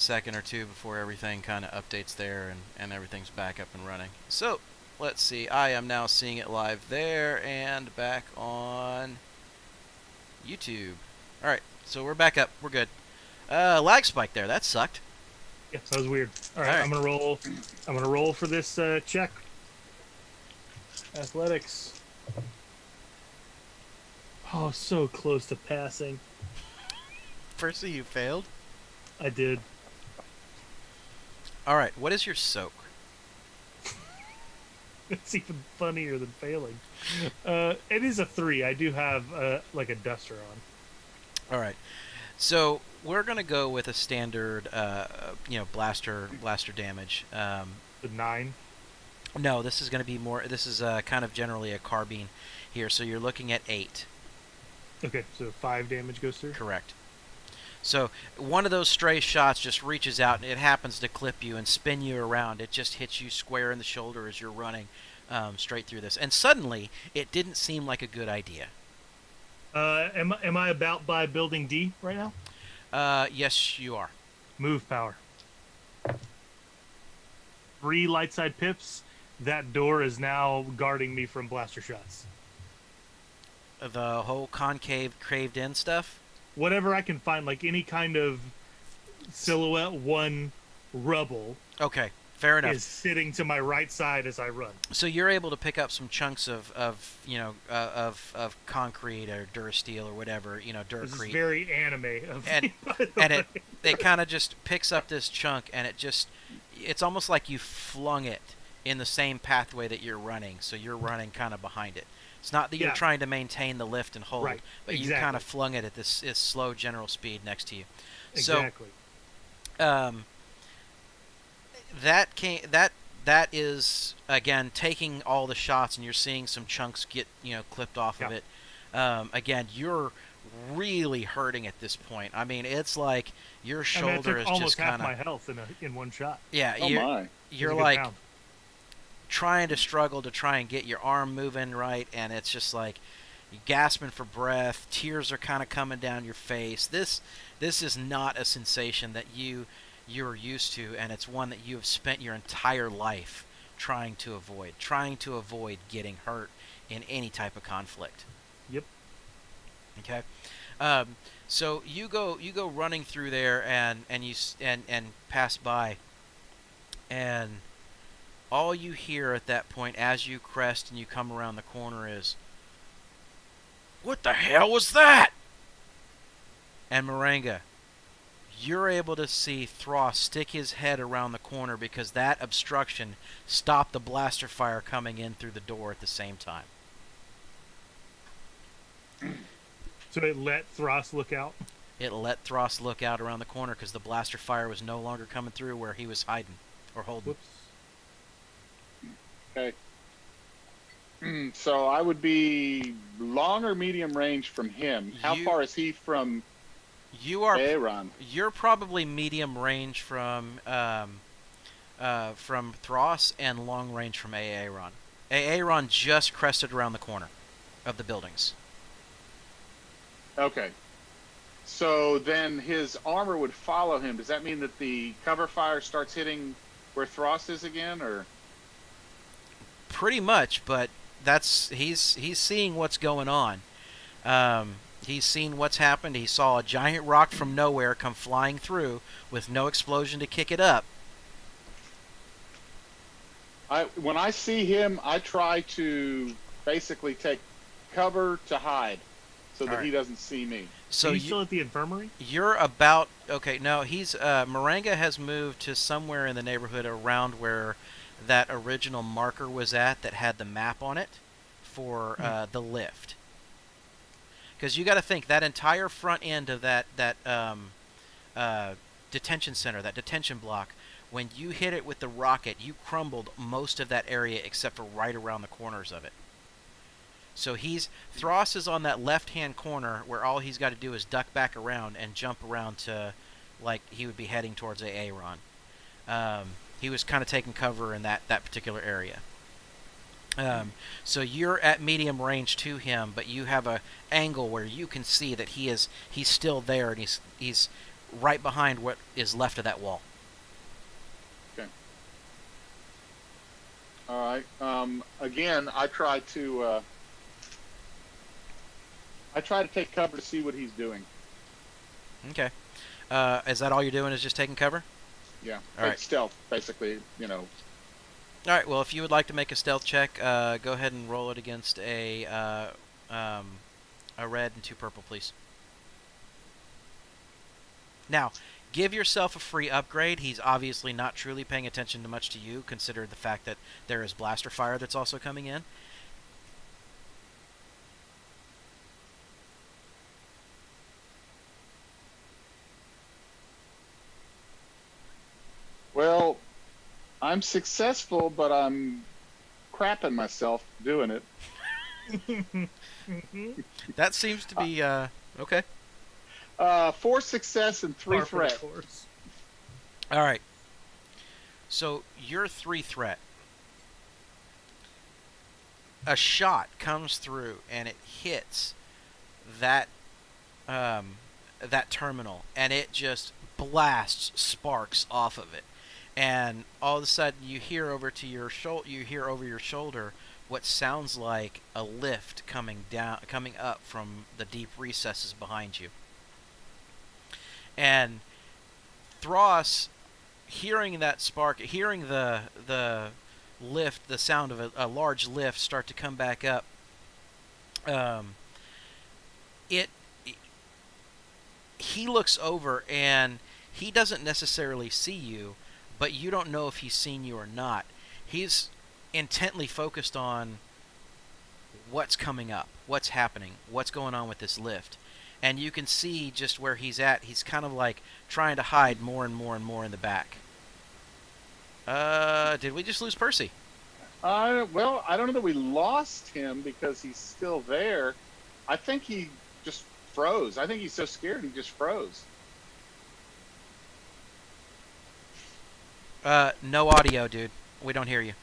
second or two before everything kind of updates there and everything's back up and running. So, let's see. I am now seeing it live there and back on YouTube. Alright, so we're back up. We're good. Lag spike there. That sucked. Yeah, that was weird. All right, All right. I'm gonna roll. I'm gonna roll for this check. Athletics. Oh, so close to passing. Percy, you failed. I did. Alright, what is your soak? It's even funnier than failing. It is a 3. I do have like a duster on. Alright. So we're gonna go with a standard blaster damage. The 9. No, this is gonna be more this is kind of generally a carbine here, so you're looking at 8. Okay, so 5 damage goes through. Correct. So one of those stray shots just reaches out and it happens to clip you and spin you around. It just hits you square in the shoulder as you're running straight through this. And suddenly, it didn't seem like a good idea. Am I about by building D right now? Yes, you are. Move power. 3 light side pips. That door is now guarding me from blaster shots. The whole concave, craved in stuff? Whatever I can find, like any kind of silhouette 1 rubble Okay, fair enough. is sitting to my right side as I run. So you're able to pick up some chunks of concrete or durasteel or whatever, This is duracrete. very anime of And me, by the and way. it kind of just picks up this chunk and it's almost like you flung it in the same pathway that you're running, so you're running kind of behind it. It's not that you're Yeah. trying to maintain the lift and hold, Right, but you exactly. kind of flung it at this slow general speed next to you. Exactly. So that is again taking all the shots, and you're seeing some chunks get clipped off of Yeah. it. Again, you're really hurting at this point. I mean, it's like your I shoulder took is almost just half kind my of health in one shot. yeah. Oh my. You're It was a good like pound. trying to struggle to try and get your arm moving right, and it's just like you're gasping for breath. Tears are kind of coming down your face. This is not a sensation that you're used to, and it's one that you have spent your entire life trying to avoid getting hurt in any type of conflict. Yep. Okay. So you go running through there and you pass by, and all you hear at that point as you crest and you come around the corner is, "What the hell was that?" And Moringa, you're able to see Thross stick his head around the corner because that obstruction stopped the blaster fire coming in through the door at the same time. So it let Thross look out. It let Thross look out around the corner because the blaster fire was no longer coming through where he was hiding or holding. Whoops. Okay. So I would be long or medium range from him. How You- far is he from You are Aaron? you're probably medium range from Thross and long range from Aaron. Aaron just crested around the corner of the buildings. Okay. So then his armor would follow him. Does that mean that the cover fire starts hitting where Thross is again, or? Pretty much, but he's seeing what's going on. He's seen what's happened. He saw a giant rock from nowhere come flying through with no explosion to kick it up. When I see him, I try to basically take cover to hide so that All right. he doesn't see me. So Are you still at the infirmary? you're about okay. No, he's Moringa has moved to somewhere in the neighborhood around where that original marker was at that had the map on it for the lift. Because you got to think that entire front end of that detention center, that detention block, when you hit it with the rocket, you crumbled most of that area except for right around the corners of it. So Thross is on that left-hand corner where all he's got to do is duck back around and jump around to, like he would be heading towards Aaron. He was kind of taking cover in that particular area. So you're at medium range to him, but you have a angle where you can see that he's still there, and he's right behind what is left of that wall. Okay. All right. Again, I try to take cover to see what he's doing. Okay. Is that all you're doing? Is just taking cover? Yeah. All Like right. stealth, basically. All right. Well, if you would like to make a stealth check, go ahead and roll it against a red and 2 purple, please. Now, give yourself a free upgrade. He's obviously not truly paying attention to much to you, consider the fact that there is blaster fire that's also coming in. Well, I'm successful, but I'm crapping myself doing it. That seems to be okay. 4 success and 3 Par for the threat. course. All right. So your 3 threat. A shot comes through and it hits that that terminal, and it just blasts sparks off of it. And all of a sudden, you hear over your shoulder what sounds like a lift coming up from the deep recesses behind you. And Thros, hearing that spark, hearing the lift, the sound of a large lift start to come back up, he looks over and he doesn't necessarily see you, but you don't know if he's seen you or not. He's intently focused on what's coming up, what's happening, what's going on with this lift. And you can see just where he's at. He's kind of like trying to hide more and more and more in the back. Did we just lose Percy? Well, I don't know that we lost him because he's still there. I think he just froze. I think he's so scared he just froze. No audio, dude. We don't hear you.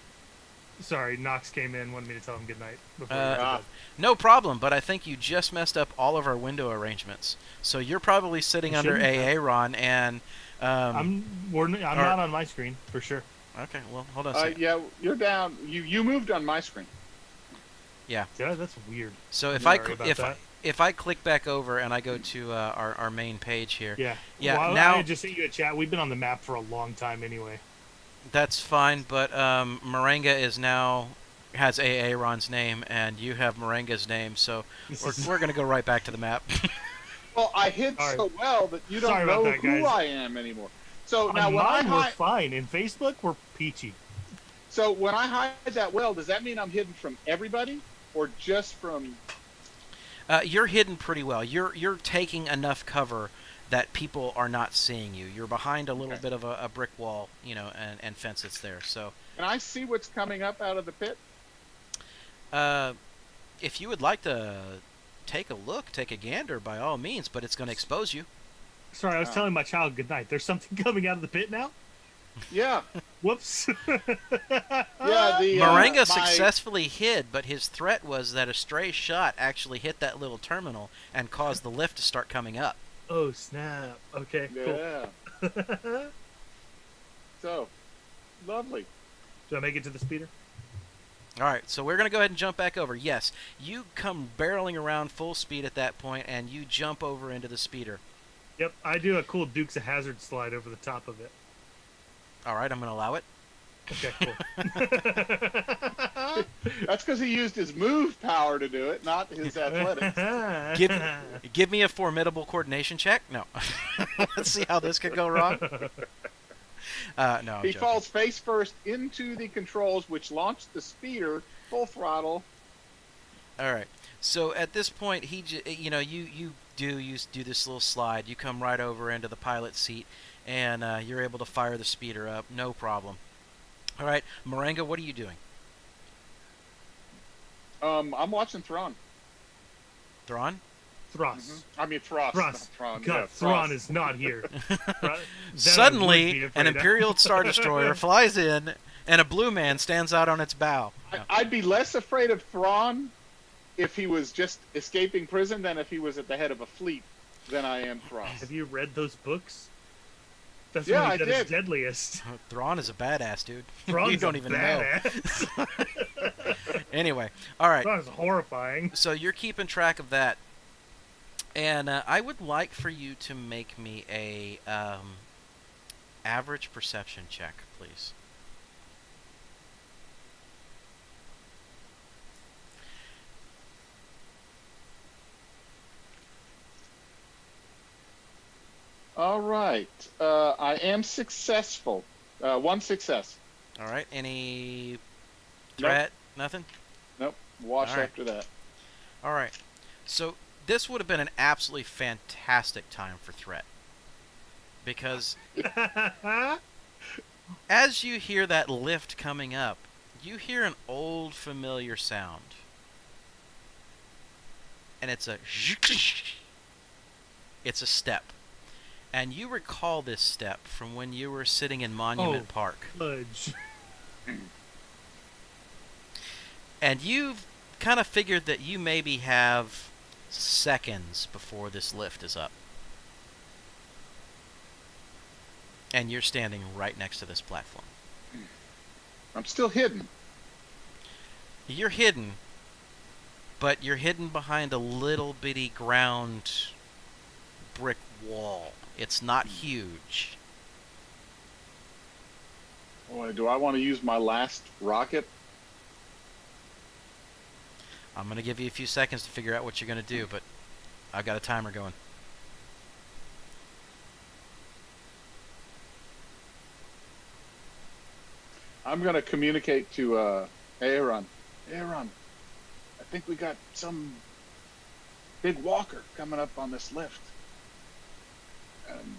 Sorry, Knox came in, wanted me to tell him goodnight. Before No problem, but I think you just messed up all of our window arrangements. So you're probably sitting under Aaron and... I'm not on my screen, for sure. Okay, well, hold on a second. Yeah, you're down. You moved on my screen. Yeah. Yeah, that's weird. So if Sorry if I click back over and I go to our main page here... Yeah, well, now... I just sent you a chat. We've been on the map for a long time anyway. That's fine, but Moringa has Aaron's name, and you have Moringa's name, so we're going to go right back to the map. Well, I hid so well that you don't know who I am anymore. So now when we're fine. In Facebook, we're peachy. So when I hide that well, does that mean I'm hidden from everybody, or just from? You're hidden pretty well. You're taking enough cover that people are not seeing you. You're behind a little bit of a brick wall, and fence that's there. So. Can I see what's coming up out of the pit? If you would like to take a look, take a gander, by all means, but it's going to expose you. Sorry, I was telling my child goodnight. There's something coming out of the pit now? Yeah. Whoops. Yeah, Moringa successfully hid, but his threat was that a stray shot actually hit that little terminal and caused the lift to start coming up. Oh, snap. Okay, cool. So, lovely. Do I make it to the speeder? All right, so we're going to go ahead and jump back over. Yes, you come barreling around full speed at that point, and you jump over into the speeder. Yep, I do a cool Dukes of Hazzard slide over the top of it. All right, I'm going to allow it. Okay, cool. That's because he used his move power to do it, not his athletics. Give me a formidable coordination check. No. Let's see how this could go wrong. No, he falls face first into the controls, which launch the speeder full throttle. All right. So at this point, you do this little slide. You come right over into the pilot seat, and you're able to fire the speeder up, no problem. All right, Moringa, what are you doing? I'm watching Thrawn. Thrawn? Thros. Mm-hmm. I mean Thros. Thrawn. God, yeah, Thrawn is not here. Suddenly, an Imperial Star Destroyer flies in, and a blue man stands out on its bow. I'd be less afraid of Thrawn if he was just escaping prison than if he was at the head of a fleet. than I am Frost. Have you read those books? That's Yeah, when I he's at his did. deadliest. Thrawn is a badass, dude. Thrawn's You don't a even know. badass. Anyway, all right. Thrawn's horrifying. So you're keeping track of that, and I would like for you to make me a average perception check, please. All right. I am successful. One success. All right. Any Nope. threat? Nothing. Nope. Wash All right. after that. All right. So this would have been an absolutely fantastic time for threat, because as you hear that lift coming up, you hear an old familiar sound. And it's a step. And you recall this step from when you were sitting in Monument Park. Fudge. And you've kind of figured that you maybe have seconds before this lift is up. And you're standing right next to this platform. I'm still hidden. You're hidden, but you're hidden behind a little bitty ground brick wall. It's not huge. Boy, do I want to use my last rocket? I'm going to give you a few seconds to figure out what you're going to do, but I've got a timer going. I'm going to communicate to Aaron. Aaron, I think we got some big walker coming up on this lift. And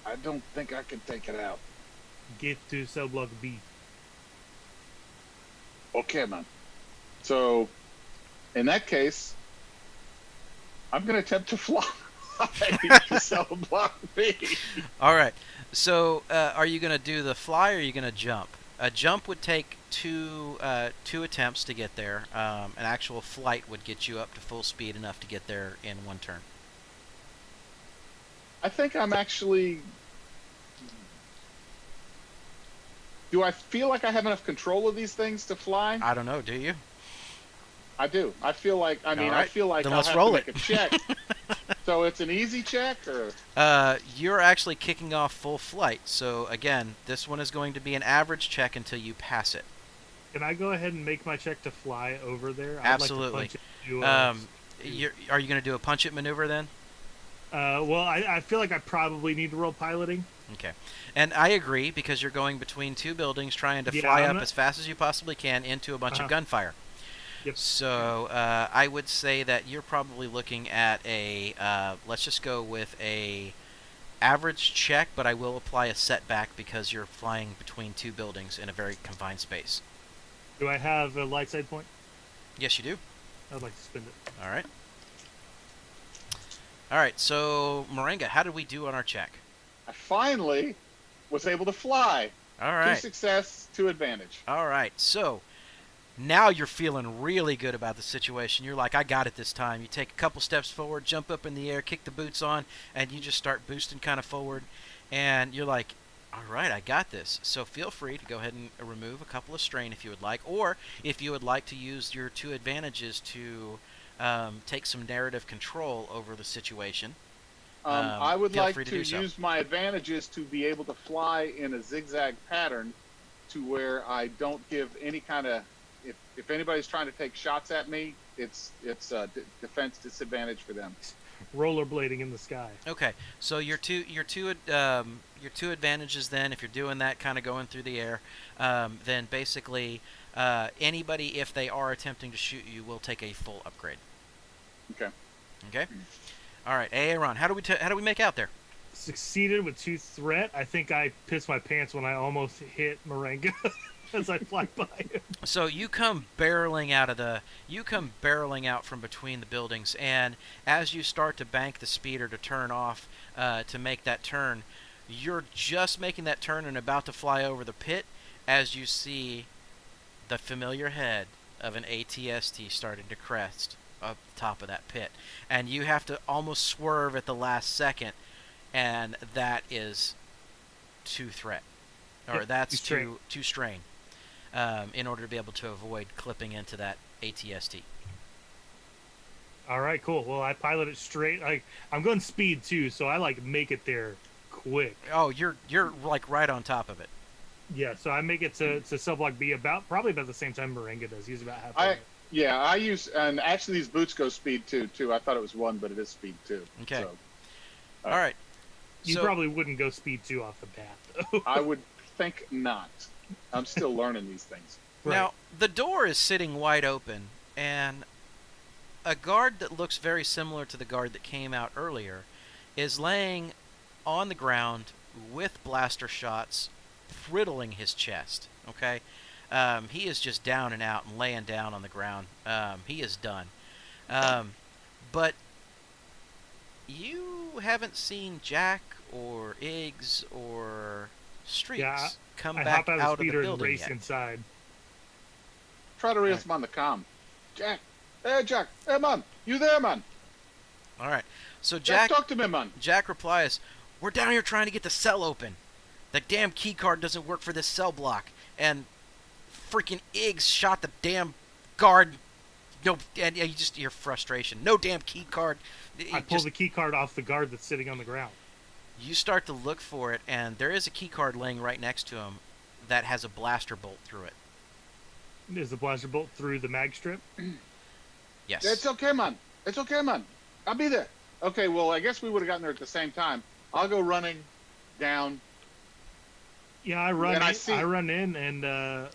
I don't think I can take it out. Get to cell block B. Okay, man. So, in that case, I'm going to attempt to fly to cell block B. All right. So, are you going to do the fly or are you going to jump? A jump would take two attempts to get there. An actual flight would get you up to full speed enough to get there in one turn. I think I'm actually... Do I feel like I have enough control of these things to fly? I don't know. Do you? I do. I feel like, I mean, All right. I feel like Then I'll let's have roll to make it. a check. So it's an easy check, or? You're actually kicking off full flight. So again, this one is going to be an average check until you pass it. Can I go ahead and make my check to fly over there? Absolutely. I'd like to punch it. Are you going to do a punch it maneuver then? Well, I feel like I probably need to roll piloting. Okay. And I agree, because you're going between two buildings trying to Yeah, fly I'm up not- as fast as you possibly can into a bunch of gunfire. Yep. So I would say that you're probably looking at a, let's just go with a average check, but I will apply a setback because you're flying between two buildings in a very confined space. Do I have a light side point? Yes, you do. I'd like to spend it. All right. All right, so Moringa, how did we do on our check? I finally was able to fly. All 2 right. success, 2 advantage. All right, so now you're feeling really good about the situation. You're like, I got it this time. You take a couple steps forward, jump up in the air, kick the boots on, and you just start boosting kind of forward. And you're like, all right, I got this. So feel free to go ahead and remove a couple of strain if you would like, or if you would like to use your 2 advantages to take some narrative control over the situation. I would feel like free to to do so. use my advantages to be able to fly in a zigzag pattern to where I don't give any kind of... If anybody's trying to take shots at me, it's defense disadvantage for them. Rollerblading in the sky. Okay, so your two advantages then, if you're doing that, kind of going through the air, then basically anybody, if they are attempting to shoot you, will take a full upgrade. Okay. Okay. All right, Aaron, how do we make out there? Succeeded with 2 threat. I think I pissed my pants when I almost hit Moringa as I fly by him. So you come barreling out from between the buildings, and as you start to bank the speeder to turn off to make that turn, you're just making that turn and about to fly over the pit as you see the familiar head of an ATST starting to crest up the top of that pit, and you have to almost swerve at the last second, and that is too threat, or Yep, that's too straight. too strain, in order to be able to avoid clipping into that ATST. All right, cool. Well, I pilot it straight. I'm going speed too, so I like make it there quick. Oh, you're like right on top of it. Yeah, so I make it to sub block B probably about the same time Moringa does. He's about halfway I there. yeah, I use, and actually these boots go speed too. I thought it was 1, but it is speed 2. Okay. So All right. You So probably wouldn't go speed 2 off the bat, though. I would think not. I'm still learning these things. Right. now the door is sitting wide open, and a guard that looks very similar to the guard that came out earlier is laying on the ground with blaster shots riddling his chest. Okay, he is just down and out and laying down on the ground. He is done. But you haven't seen Jack or Iggs or Streaks Yeah, come I back hop out of out the of the speeder and building race yet. inside. Try to raise him on the comm. Jack, hey Jack, hey man, you there, man? All right. So Jack, talk to me, man. Jack replies, "We're down here trying to get the cell open. The damn key card doesn't work for this cell block, and freaking Iggs shot the damn guard. No, and you just your frustration. No damn key card. I pull the key card off the guard that's sitting on the ground. You start to look for it, and there is a key card laying right next to him that has a blaster bolt through it. Is the blaster bolt through the mag strip? Yes. It's okay, man. It's okay, man. I'll be there. Okay, well, I guess we would have gotten there at the same time. I'll go running down. Yeah, I run. And I run in, and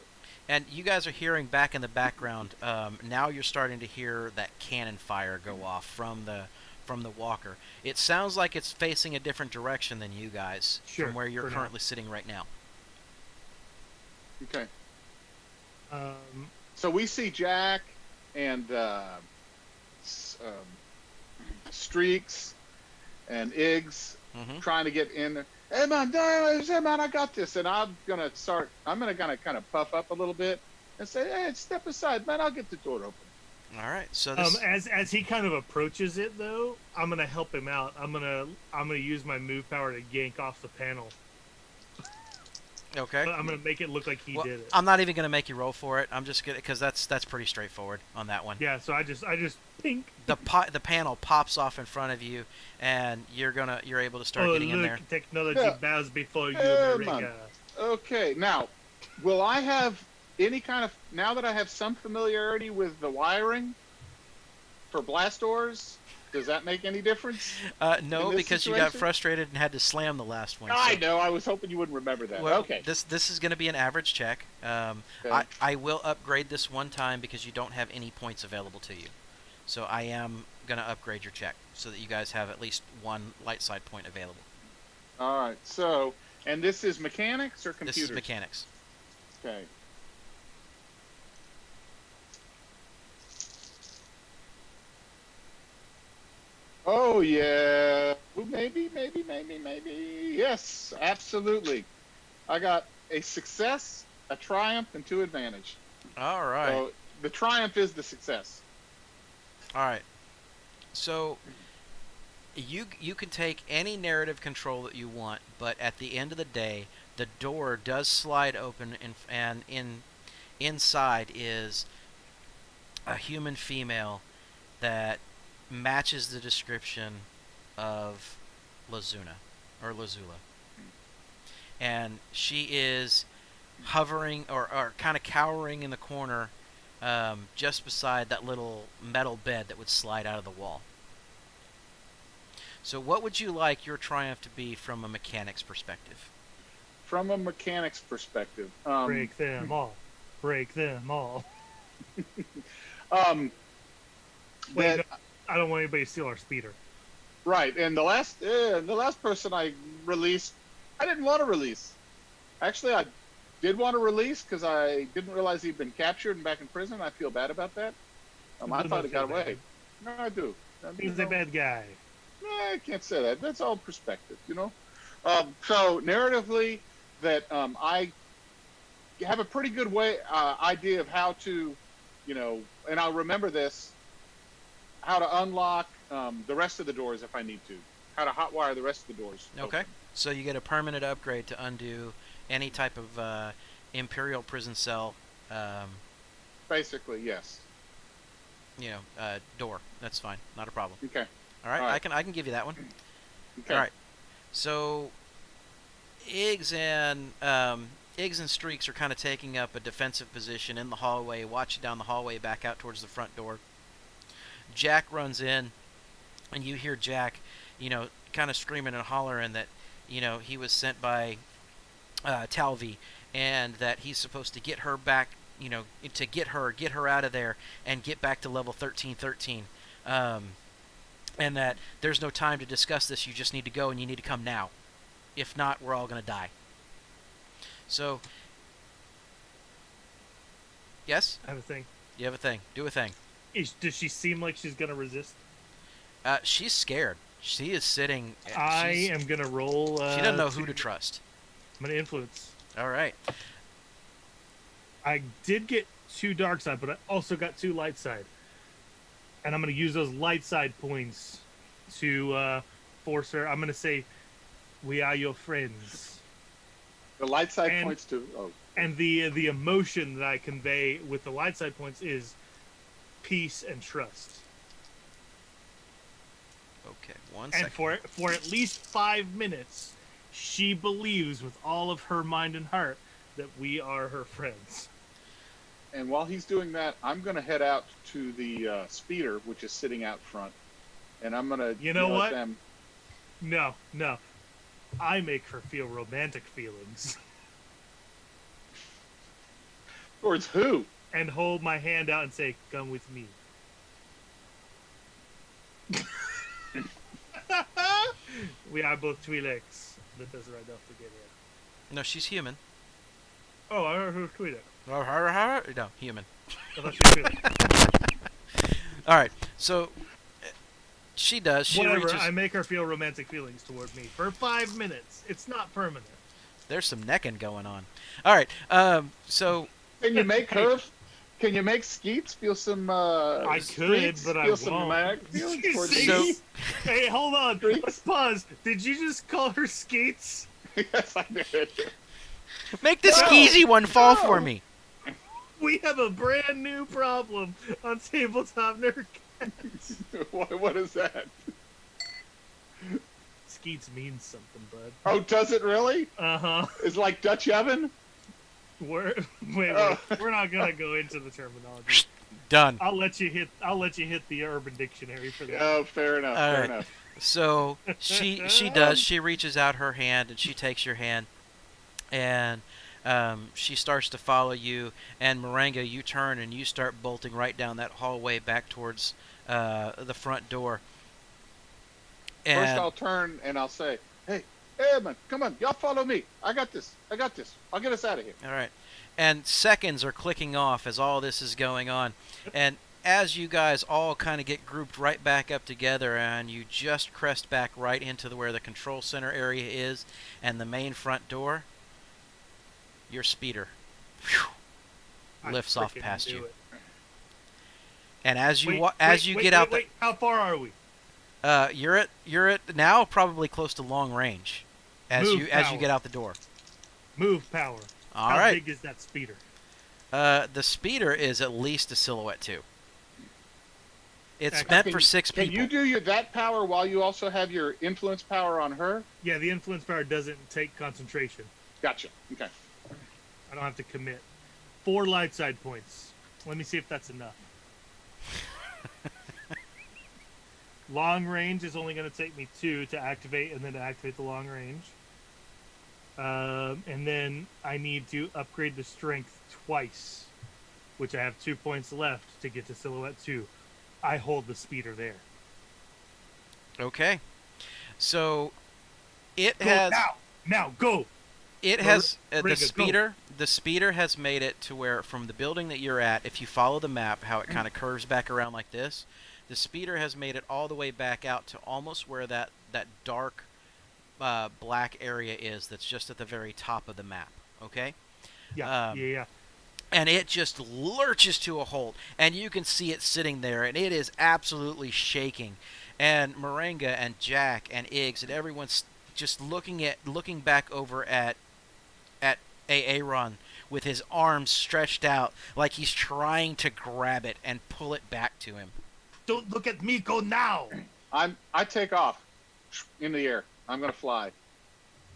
And you guys are hearing back in the background. Now you're starting to hear that cannon fire go off from the walker. It sounds like it's facing a different direction than you guys Sure, from where you're for now. currently sitting right now. Okay. um, So we see Jack and Streaks and Iggs Mm-hmm. trying to get in there. Hey man, I got this. And I'm gonna kind of puff up a little bit and say, hey, step aside, man. I'll get the door open. All right. So this. as he kind of approaches it, though, I'm gonna help him out. I'm gonna use my move power to yank off the panel. Okay. But I'm gonna make it look like he Well, did it. I'm not even gonna make you roll for it. I'm just gonna because that's pretty straightforward on that one. Yeah, so I just pink. The panel pops off in front of you, and you're able to start getting in there. Technology Yeah. bows before you, Yeah, Moringa. Okay, now, will I have any kind of, now that I have some familiarity with the wiring for blast doors, does that make any difference? No, in this because you got situation? frustrated and had to slam the last one. I so- know, I was hoping you wouldn't remember that. Well, Okay. this is going to be an average check. Okay. I will upgrade this one time because you don't have any points available to you. So I am going to upgrade your check so that you guys have at least one light side point available. All right, so, and this is mechanics or computers? This is mechanics. Okay. Oh, yeah. Well, maybe. Yes, absolutely. I got a success, a triumph, and 2 advantage. All right. So the triumph is the success. All right. So you can take any narrative control that you want, but at the end of the day, the door does slide open, and inside is a human female that matches the description of Lazuna or Lazula, and she is hovering or kind of cowering in the corner, just beside that little metal bed that would slide out of the wall. So what would you like your triumph to be from a mechanic's perspective? From a mechanic's perspective, Break them all. Break them all. um, Wait, that, no, I don't want anybody to steal our speeder. right, and the last person I released, I didn't want to release. Actually, I did want to release because I didn't realize he'd been captured and back in prison. I feel bad about that. I thought he got feel away. No, I do. He's a bad guy. I can't say that. That's all perspective, you know. So narratively, that I have a pretty good idea of how to, you know, and I'll remember this. how to unlock the rest of the doors if I need to. How to hotwire the rest of the doors Okay. open. So you get a permanent upgrade to undo any type of Imperial prison cell, um, Basically, yes. door. That's fine. Not a problem. Okay. All right. All right. I can give you that one. All Okay. right. So Iggs and Streaks are kind of taking up a defensive position in the hallway, watching down the hallway back out towards the front door. Jack runs in, and you hear Jack, kind of screaming and hollering that, he was sent by Talvi, and that he's supposed to get her back, to get her out of there and get back to level 1313. And that there's no time to discuss this. You just need to go, and you need to come now. If not, we're all going to die. So, yes? I have a thing. You have a thing. Do a thing. Does she seem like she's gonna resist? She's scared. She is sitting. I am gonna roll. She doesn't know who to trust. I'm gonna influence. All right. I did get 2 dark side, but I also got 2 light side, and I'm gonna use those light side points to force her. I'm gonna say, "We are your friends," The light side And- points to. Oh, and the emotion that I convey with the light side points is peace and trust. Okay. One And second. for at least 5 minutes, she believes with all of her mind and heart that we are her friends. and while he's doing that, I'm going to head out to the speeder, which is sitting out front, and I'm going to You know yell what? at them. No, I make her feel romantic feelings Towards who? and hold my hand out and say, "Come with me." We are both Twi'leks. That doesn't right off together. No, she's human. Oh, I heard her Twi'lek. No, human. I thought she was Twi'lek. All right. So she does. She Whatever. reaches. I make her feel romantic feelings toward me for 5 minutes. It's not permanent. There's some necking going on. All right. So Can you make her? Can you make Skeets feel some? I could, Streets but I feel some won't. romantic feelings You towards see? So- me? Hey, hold on. Streets? Let's pause. Did you just call her Skeets? Yes, I did. make this No. easy one fall No. for me. We have a brand new problem on Tabletop Nerdcast. What is that? Skeets means something, bud. Oh, does it really? Uh-huh. It's like Dutch oven? Wait. Oh. We're not gonna go into the terminology. Done. I'll let you hit the Urban Dictionary for that. Oh, fair enough. All Fair right. enough. So she does. She reaches out her hand and she takes your hand, and she starts to follow you. And Moringa, you turn and you start bolting right down that hallway back towards the front door. First, And I'll turn and I'll say, "Hey, man, come on, y'all follow me. I got this. I'll get us out of here." all right, and seconds are clicking off as all this is going on, and as you guys all kind of get grouped right back up together, and you just crest back right into where the control center area is, and the main front door, your speeder I lifts off frickin' past knew you. it. And as you Wait, get out, wait, how far are we? you're at now probably close to long range, as Move you power. get out the door. Move power. All How right, big is that speeder? the speeder is at least a silhouette 2. It's Okay. meant for 6 Can people. you do that power while you also have your influence power on her? Yeah, the influence power doesn't take concentration. Gotcha. Okay. I don't have to commit. 4 light side points. Let me see if that's enough. Long range is only going to take me 2 to activate, and then to activate the long range. And then I need to upgrade the strength twice, which I have 2 points left to get to silhouette 2. I hold the speeder there. Okay. So it Go has now go. it Go, has Ringa, go. the speeder has made it to where from the building that you're at, if you follow the map how it kind of curves back around like this, the speeder has made it all the way back out to almost where that dark black area is that's just at the very top of the map, okay? Yeah, Um, yeah. and it just lurches to a halt, and you can see it sitting there, and it is absolutely shaking. And Moringa and Jack and Iggs and everyone's just looking back over at Aaron with his arms stretched out like he's trying to grab it and pull it back to him. Don't look at me. Go now. I take off in the air. I'm gonna fly.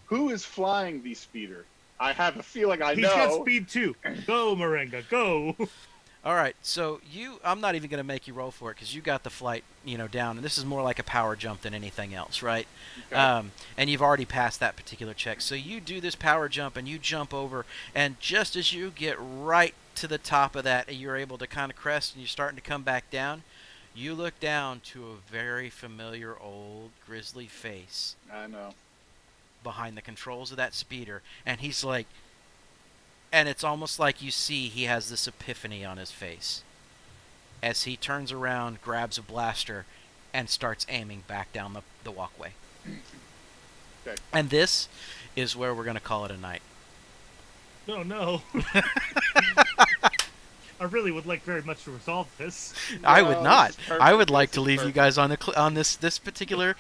Who is flying the speeder? I have a feeling I He's know. got speed too. Go, Moringa. Go. All right, so I'm not even going to make you roll for it because you got the flight, down, and this is more like a power jump than anything else, right? Okay. And you've already passed that particular check. So you do this power jump and you jump over, and just as you get right to the top of that, you're able to kind of crest and you're starting to come back down. You look down to a very familiar old grizzly face I know. behind the controls of that speeder, and he's like, and it's almost like you see he has this epiphany on his face as he turns around, grabs a blaster, and starts aiming back down the walkway. Okay. And this is where we're going to call it a night. No, no. I really would like very much to resolve this. I would No, not. this is perfect. I would like This to is leave you perfect. guys on this particular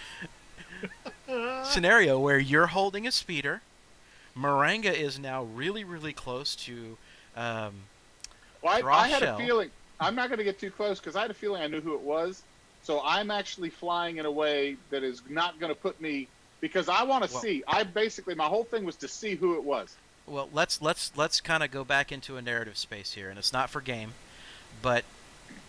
scenario where you're holding a speeder. Moringa is now really, really close to Well, I had Rochelle. a feeling. I'm not going to get too close because I had a feeling I knew who it was. So I'm actually flying in a way that is not going to put me because I want to Well- see. My whole thing was to see who it was. Well, let's kind of go back into a narrative space here, and it's not for game, but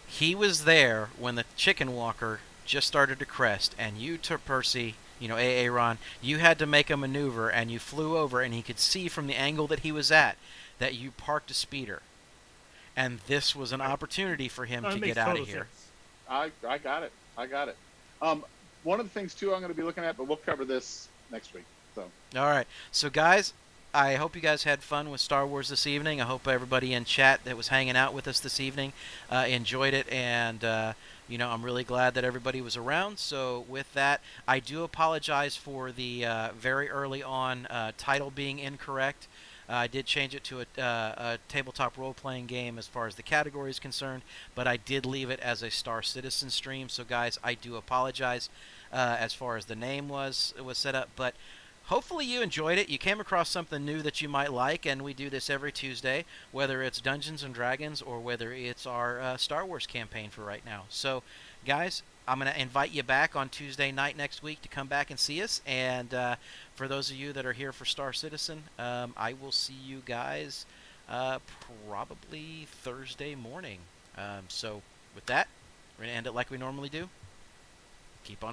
he was there when the chicken walker just started to crest, and you took Percy, Aaron, you had to make a maneuver, and you flew over, and he could see from the angle that he was at that you parked a speeder, and this was an opportunity for him That to makes get out of total here. I got it. I got it. One of the things too I'm going to be looking at, but we'll cover this next week. So All right, so guys, I hope you guys had fun with Star Wars this evening. I hope everybody in chat that was hanging out with us this evening enjoyed it, and I'm really glad that everybody was around. So with that, I do apologize for the very early on title being incorrect. I did change it to a tabletop role-playing game as far as the category is concerned, but I did leave it as a Star Citizen stream. So guys, I do apologize as far as the name was set up, but hopefully you enjoyed it. You came across something new that you might like, and we do this every Tuesday, whether it's Dungeons and Dragons or whether it's our Star Wars campaign for right now. So, guys, I'm going to invite you back on Tuesday night next week to come back and see us. And for those of you that are here for Star Citizen, I will see you guys probably Thursday morning. So, with that, we're going to end it like we normally do. Keep on